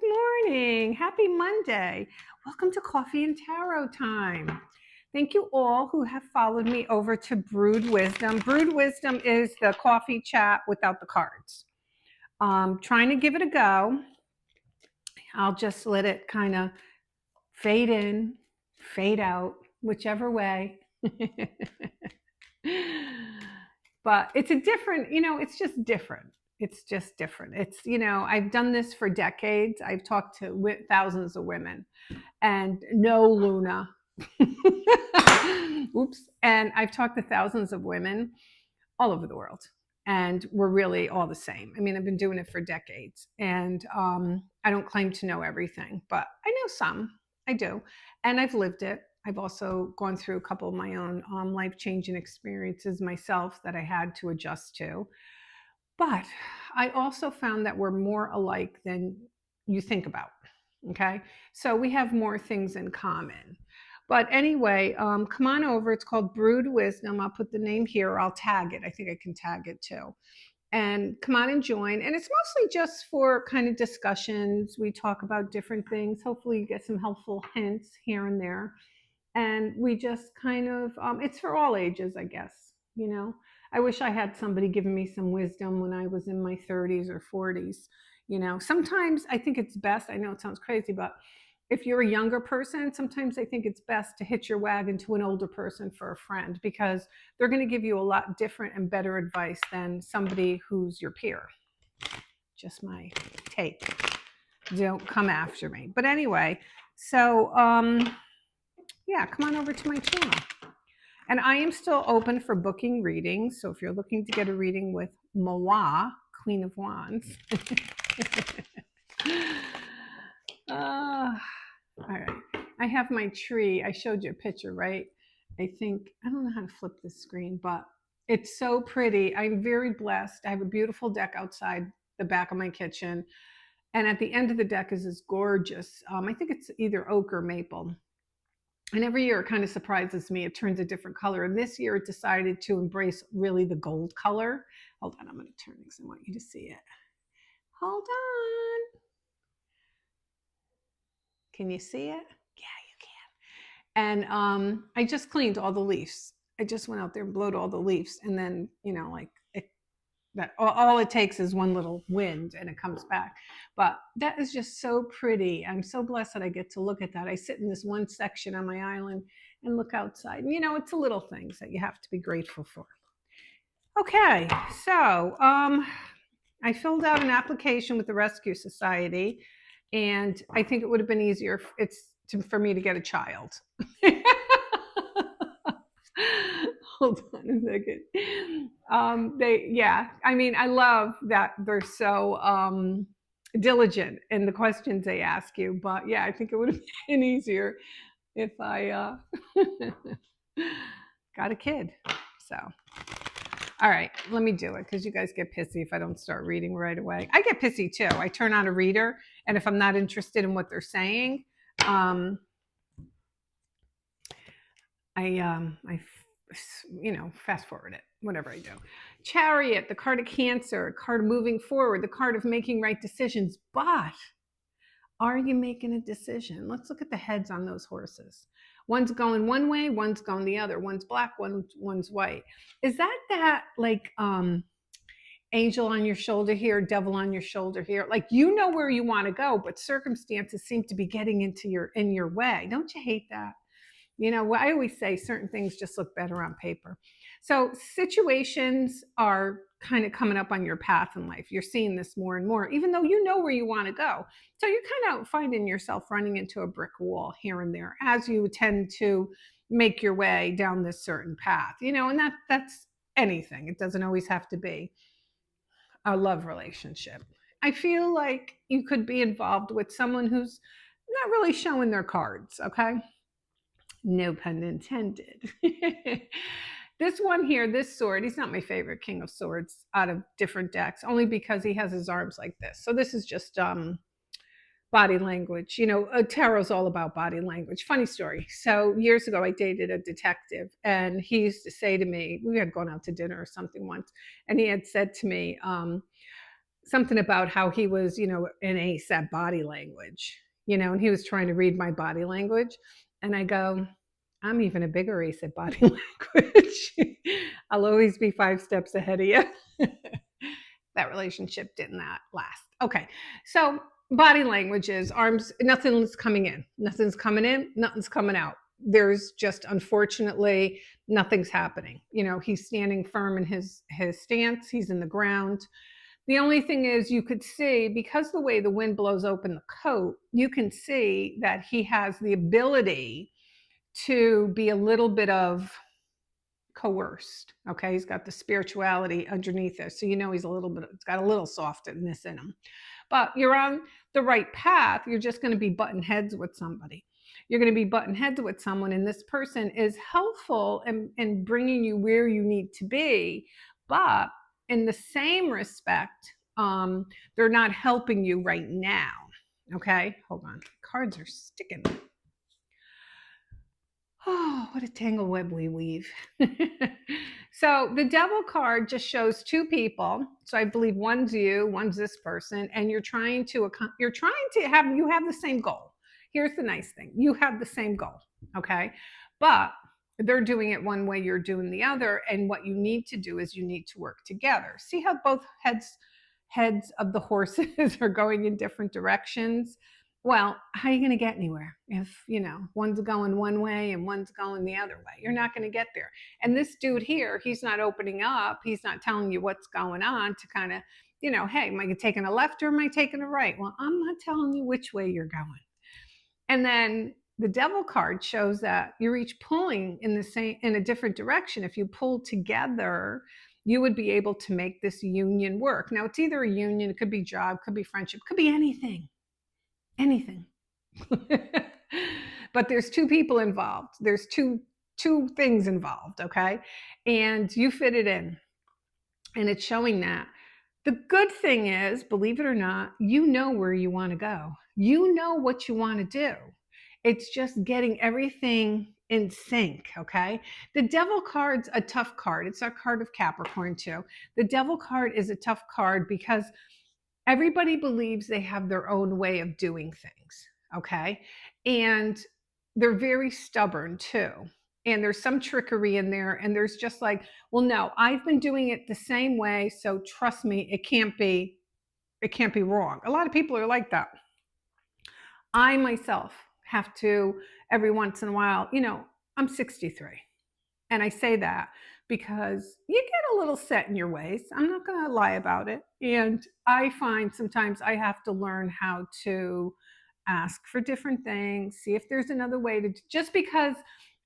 morning. Happy Monday. Welcome to Coffee and Tarot time. Thank you all who have followed me over to Brewed Wisdom. Brewed Wisdom is the coffee chat without the cards. Trying to give it a go. I'll just let it kind of fade in, fade out, whichever way. But it's a different, it's just different. It's just different. I've done this for decades. I've talked to thousands of women and no Luna. Oops. And I've talked to thousands of women all over the world. And we're really all the same. I mean, I've been doing it for decades. And I don't claim to know everything, but I know some. I do. And I've lived it. I've also gone through a couple of my own life-changing experiences myself that I had to adjust to. But I also found that we're more alike than you think about. Okay. So we have more things in common. But anyway, come on over. It's called Brewed Wisdom. I'll put the name here, or I'll tag it. I think I can tag it too. And come on and join. And it's mostly just for kind of discussions. We talk about different things. Hopefully, you get some helpful hints here and there. And we just kind of, it's for all ages, I guess. I wish I had somebody giving me some wisdom when I was in my 30s or 40s. Sometimes I think it's best. I know it sounds crazy, but if you're a younger person, sometimes I think it's best to hitch your wagon to an older person for a friend, because they're going to give you a lot different and better advice than somebody who's your peer. Just my take. Don't come after me. But anyway, so yeah, come on over to my channel. And I am still open for booking readings. So if you're looking to get a reading with Mawa, Queen of Wands. All right. I have my tree. I showed you a picture, right? I don't know how to flip this screen, but it's so pretty. I'm very blessed. I have a beautiful deck outside the back of my kitchen. And at the end of the deck is this gorgeous, I think it's either oak or maple. And every year it kind of surprises me. It turns a different color. And this year it decided to embrace really the gold color. Hold on, I'm going to turn this. I want you to see it. Hold on. Can you see it? Yeah, you can. And I just cleaned all the leaves. I just went out there and blowed all the leaves. And then, all it takes is one little wind and it comes back. But that is just so pretty. I'm so blessed that I get to look at that. I sit in this one section on my island and look outside. And, it's the little things that you have to be grateful for. Okay, so I filled out an application with the Rescue Society, and I think it would have been easier for me to get a child. Hold on a second. I love that they're so diligent in the questions they ask you. But yeah, I think it would have been easier if I got a kid. So, all right, let me do it, because you guys get pissy if I don't start reading right away. I get pissy too. I turn on a reader, and if I'm not interested in what they're saying, I fast forward it, whatever I do. Chariot, the card of Cancer, card of moving forward, the card of making right decisions. But are you making a decision? Let's look at the heads on those horses. One's going one way, one's going the other. One's black, one's white. Is that like angel on your shoulder here, devil on your shoulder here? Like, you know where you want to go, but circumstances seem to be getting in your way. Don't you hate that? I always say certain things just look better on paper. So situations are kind of coming up on your path in life. You're seeing this more and more, even though you know where you want to go. So you're kind of finding yourself running into a brick wall here and there as you tend to make your way down this certain path, and that's anything. It doesn't always have to be a love relationship. I feel like you could be involved with someone who's not really showing their cards, okay? No pun intended. This one here, this sword, he's not my favorite King of Swords out of different decks, only because he has his arms like this. So this is just body language. Tarot's all about body language. Funny story. So years ago, I dated a detective, and he used to say to me, we had gone out to dinner or something once, and he had said to me, something about how he was, an ace at body language, and he was trying to read my body language. And I go, I'm even a bigger ace at body language. I'll always be 5 steps ahead of you. That relationship did not last. Okay. So body language is arms, nothing's coming in, nothing's coming out. There's just, unfortunately, nothing's happening. He's standing firm in his stance. He's in the ground. The only thing is, you could see, because the way the wind blows open the coat, you can see that he has the ability to be a little bit of coerced. Okay. He's got the spirituality underneath it. So, he's a little bit, it's got a little softness in him. But you're on the right path. You're just going to be button heads with somebody. You're going to be button heads with someone, and this person is helpful in bringing you where you need to be. But in the same respect, they're not helping you right now. Okay. Hold on. Cards are sticking. Oh, what a tangle web we weave. So the devil card just shows two people. So I believe one's you, one's this person, and you have the same goal. Here's the nice thing. You have the same goal, okay? But they're doing it one way, you're doing the other, and what you need to do is you need to work together. See how both heads of the horses are going in different directions? Well, how are you going to get anywhere if, one's going one way and one's going the other way? You're not going to get there. And this dude here, he's not opening up. He's not telling you what's going on to kind of, hey, am I taking a left or am I taking a right? Well, I'm not telling you which way you're going. And then the devil card shows that you're each pulling in a different direction. If you pull together, you would be able to make this union work. Now, it's either a union, it could be job, could be friendship, could be anything. But there's two people involved. There's two things involved, okay? And you fit it in. And it's showing that. The good thing is, believe it or not, you know where you want to go. You know what you want to do. It's just getting everything in sync, okay? The devil card's a tough card. It's a card of Capricorn too. The devil card is a tough card because everybody believes they have their own way of doing things, okay? And they're very stubborn too. And there's some trickery in there. And there's just like, well, no, I've been doing it the same way. So trust me, it can't be wrong. A lot of people are like that. I myself have to, every once in a while, I'm 63. And I say that because you get a little set in your ways. I'm not going to lie about it. And I find sometimes I have to learn how to ask for different things, see if there's another way to, just because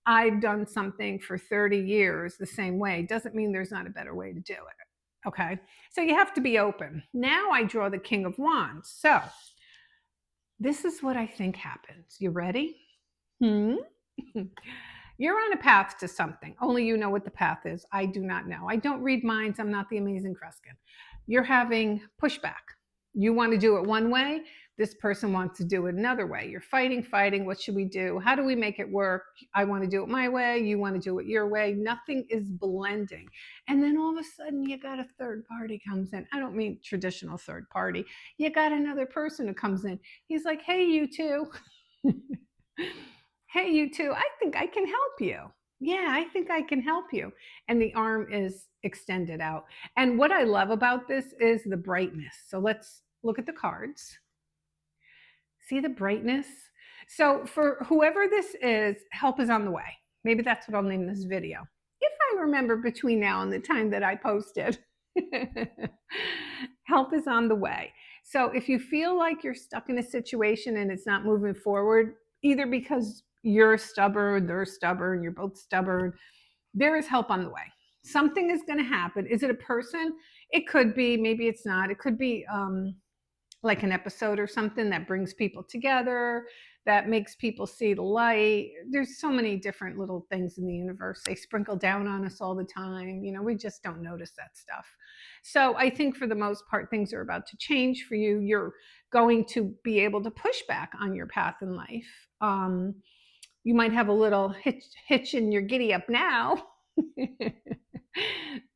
I've done something for 30 years the same way doesn't mean there's not a better way to do it. Okay. So you have to be open. Now I draw the King of Wands. So this is what I think happens. You ready? You're on a path to something. Only you know what the path is. I do not know. I don't read minds. I'm not the amazing Kreskin. You're having pushback. You want to do it one way. This person wants to do it another way. You're fighting. What should we do? How do we make it work? I want to do it my way. You want to do it your way. Nothing is blending. And then all of a sudden you got a third party comes in. I don't mean traditional third party. You got another person who comes in. He's like, hey, you two. Hey, you two, I think I can help you. Yeah, I think I can help you. And the arm is extended out. And what I love about this is the brightness. So let's look at the cards. See the brightness? So for whoever this is, help is on the way. Maybe that's what I'll name this video. If I remember between now and the time that I posted. Help is on the way. So if you feel like you're stuck in a situation and it's not moving forward, either because you're stubborn, they're stubborn, you're both stubborn, there is help on the way. Something is going to happen. Is it a person? It could be, maybe it's not. It could be like an episode or something that brings people together, that makes people see the light. There's so many different little things in the universe. They sprinkle down on us all the time. We just don't notice that stuff. So I think for the most part, things are about to change for you. You're going to be able to push back on your path in life. You might have a little hitch in your giddy up now,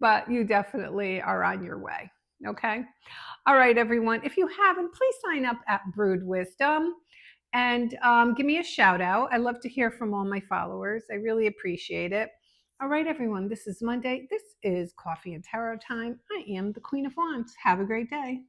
but you definitely are on your way. Okay. All right, everyone. If you haven't, please sign up at Brood Wisdom and give me a shout out. I love to hear from all my followers. I really appreciate it. All right, everyone. This is Monday. This is Coffee and Tarot time. I am the Queen of Wands. Have a great day.